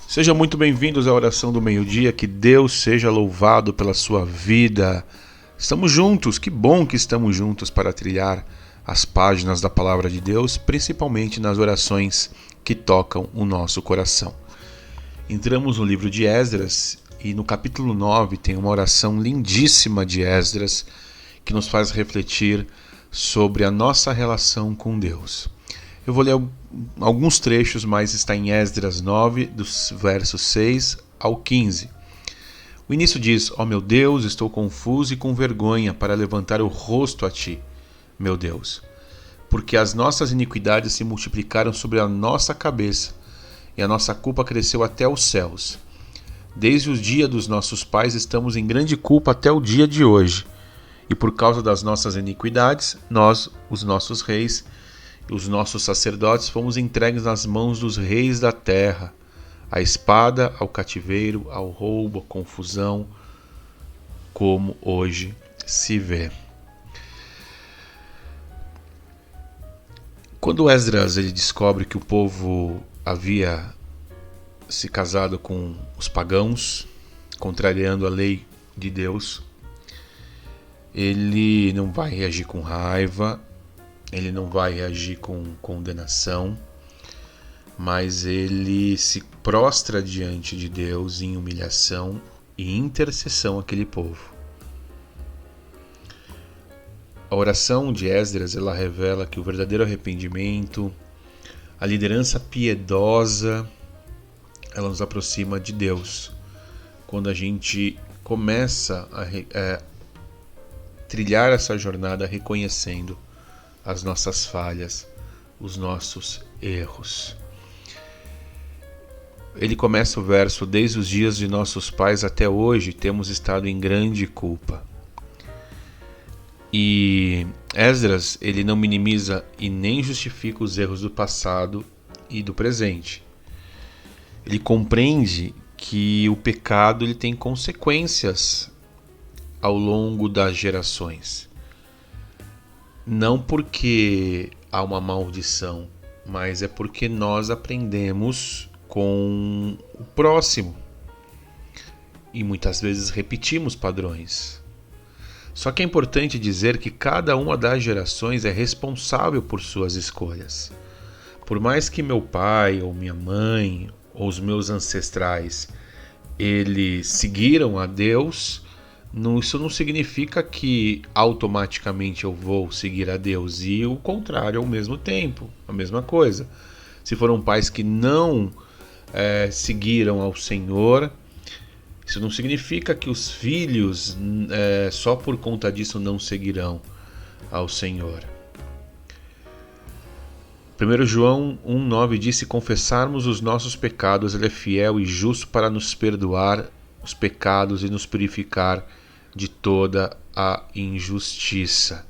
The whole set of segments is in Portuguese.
Sejam muito bem-vindos à oração do meio-dia, que Deus seja louvado pela sua vida. Estamos juntos, que bom que estamos juntos para trilhar as páginas da Palavra de Deus, principalmente nas orações que tocam o nosso coração. Entramos no livro de Esdras e no capítulo 9 tem uma oração lindíssima de Esdras que nos faz refletir sobre a nossa relação com Deus. Eu vou ler alguns trechos, mas está em Esdras 9, dos versos 6 ao 15. O início diz: Ó meu Deus, estou confuso e com vergonha para levantar o rosto a ti, meu Deus, porque as nossas iniquidades se multiplicaram sobre a nossa cabeça e a nossa culpa cresceu até os céus. Desde o dia dos nossos pais estamos em grande culpa até o dia de hoje, e por causa das nossas iniquidades, nós, os nossos reis, os nossos sacerdotes fomos entregues nas mãos dos reis da terra, à espada, ao cativeiro, ao roubo, à confusão, como hoje se vê. Quando Esdras ele descobre que o povo havia se casado com os pagãos, contrariando a lei de Deus, ele não vai reagir com raiva, ele não vai reagir com condenação, mas ele se prostra diante de Deus em humilhação e intercessão àquele povo. A oração de Esdras ela revela que o verdadeiro arrependimento, a liderança piedosa, ela nos aproxima de Deus. Quando a gente começa a trilhar essa jornada reconhecendo as nossas falhas, os nossos erros. Ele começa o verso: desde os dias de nossos pais até hoje temos estado em grande culpa. E Esdras, ele não minimiza e nem justifica os erros do passado e do presente. Ele compreende que o pecado ele tem consequências ao longo das gerações. Não porque há uma maldição, mas é porque nós aprendemos com o próximo e muitas vezes repetimos padrões. Só que é importante dizer que cada uma das gerações é responsável por suas escolhas. Por mais que meu pai ou minha mãe ou os meus ancestrais eles seguiram a Deus, isso não significa que automaticamente eu vou seguir a Deus, e o contrário ao mesmo tempo, a mesma coisa. Se foram pais que não seguiram ao Senhor, isso não significa que os filhos só por conta disso não seguirão ao Senhor. 1 João 1,9 diz: se confessarmos os nossos pecados, Ele é fiel e justo para nos perdoar os pecados e nos purificar de toda a injustiça.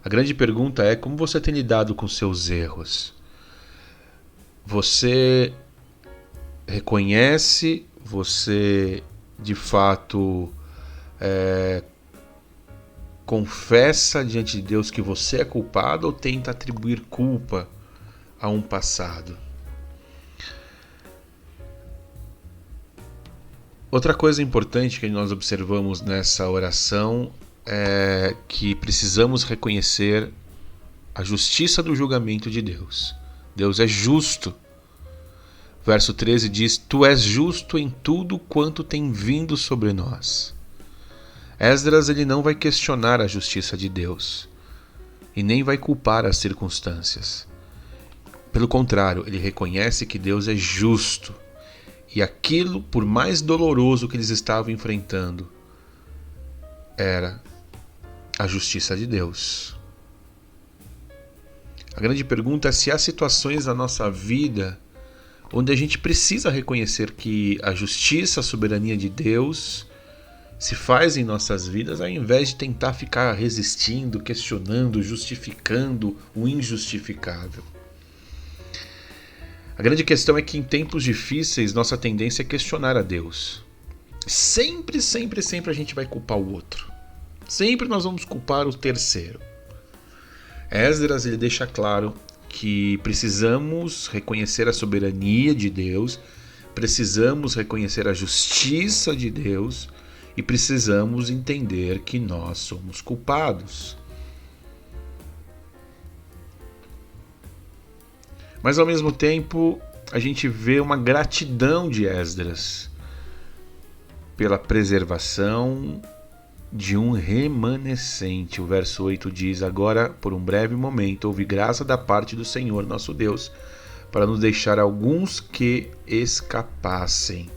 A grande pergunta é: como você tem lidado com seus erros? Você reconhece? Você de fato confessa diante de Deus que você é culpado, ou tenta atribuir culpa a um passado? Outra coisa importante que nós observamos nessa oração é que precisamos reconhecer a justiça do julgamento de Deus. Deus é justo. Verso 13 diz: Tu és justo em tudo quanto tem vindo sobre nós. Esdras ele não vai questionar a justiça de Deus e nem vai culpar as circunstâncias. Pelo contrário, ele reconhece que Deus é justo. E aquilo, por mais doloroso que eles estavam enfrentando, era a justiça de Deus. A grande pergunta é se há situações na nossa vida onde a gente precisa reconhecer que a justiça, a soberania de Deus se faz em nossas vidas, ao invés de tentar ficar resistindo, questionando, justificando o injustificável. A grande questão é que em tempos difíceis nossa tendência é questionar a Deus. Sempre a gente vai culpar o outro. Sempre nós vamos culpar o terceiro. Esdras ele deixa claro que precisamos reconhecer a soberania de Deus, precisamos reconhecer a justiça de Deus e precisamos entender que nós somos culpados. Mas ao mesmo tempo, a gente vê uma gratidão de Esdras pela preservação de um remanescente. O verso 8 diz: agora, por um breve momento, houve graça da parte do Senhor nosso Deus, para nos deixar alguns que escapassem.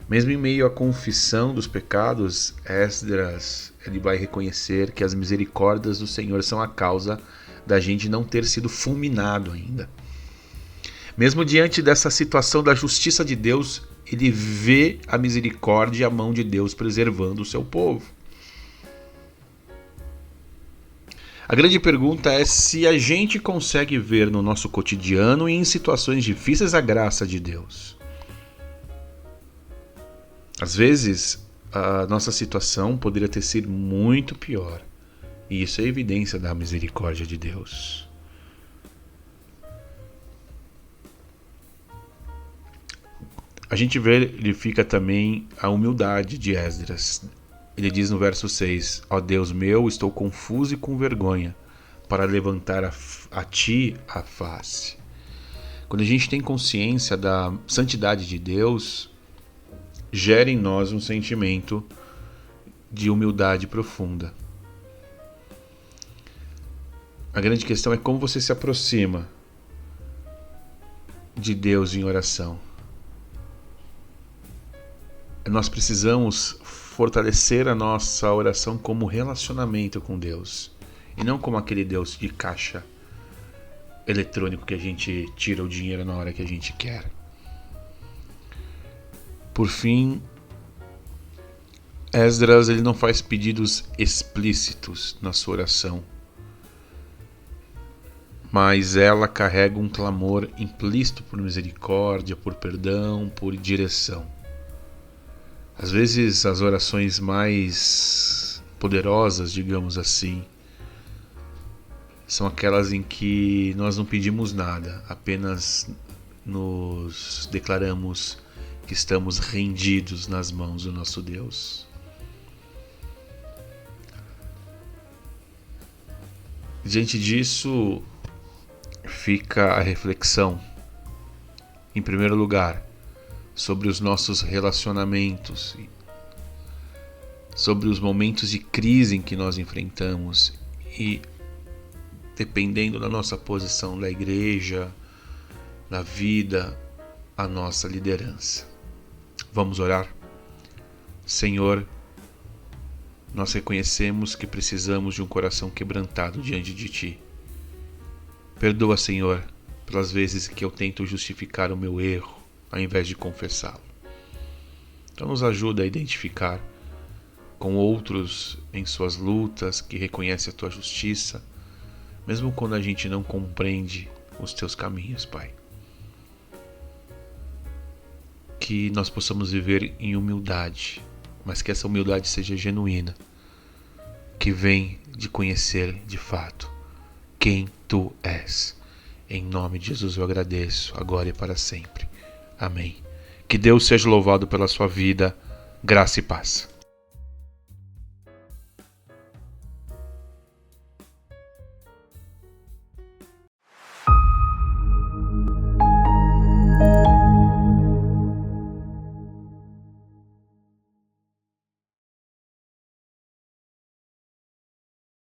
Mesmo em meio à confissão dos pecados, Esdras ele vai reconhecer que as misericórdias do Senhor são a causa da gente não ter sido fulminado ainda. Mesmo diante dessa situação da justiça de Deus, ele vê a misericórdia e a mão de Deus preservando o seu povo. A grande pergunta é se a gente consegue ver no nosso cotidiano e em situações difíceis a graça de Deus. Às vezes, a nossa situação poderia ter sido muito pior, e isso é evidência da misericórdia de Deus. A gente verifica também a humildade de Esdras. Ele diz no verso 6: ó Deus meu, estou confuso e com vergonha para levantar a ti a face. Quando a gente tem consciência da santidade de Deus, gera em nós um sentimento de humildade profunda. A grande questão é como você se aproxima de Deus em oração. Nós precisamos fortalecer a nossa oração como relacionamento com Deus, e não como aquele Deus de caixa eletrônico que a gente tira o dinheiro na hora que a gente quer. Por fim, Esdras ele não faz pedidos explícitos na sua oração, mas ela carrega um clamor implícito por misericórdia, por perdão, por direção. Às vezes as orações mais poderosas, digamos assim, são aquelas em que nós não pedimos nada, apenas nos declaramos que estamos rendidos nas mãos do nosso Deus. Diante disso, fica a reflexão, em primeiro lugar, sobre os nossos relacionamentos, sobre os momentos de crise em que nós enfrentamos e, dependendo da nossa posição na igreja, na vida, a nossa liderança. Vamos orar? Senhor, nós reconhecemos que precisamos de um coração quebrantado diante de Ti. Perdoa, Senhor, pelas vezes que eu tento justificar o meu erro, ao invés de confessá-lo. Então nos ajuda a identificar com outros em suas lutas, que reconhece a Tua justiça, mesmo quando a gente não compreende os Teus caminhos, Pai. Que nós possamos viver em humildade, mas que essa humildade seja genuína, que vem de conhecer de fato quem Tu és. Em nome de Jesus eu agradeço, agora e para sempre. Amém. Que Deus seja louvado pela sua vida, graça e paz.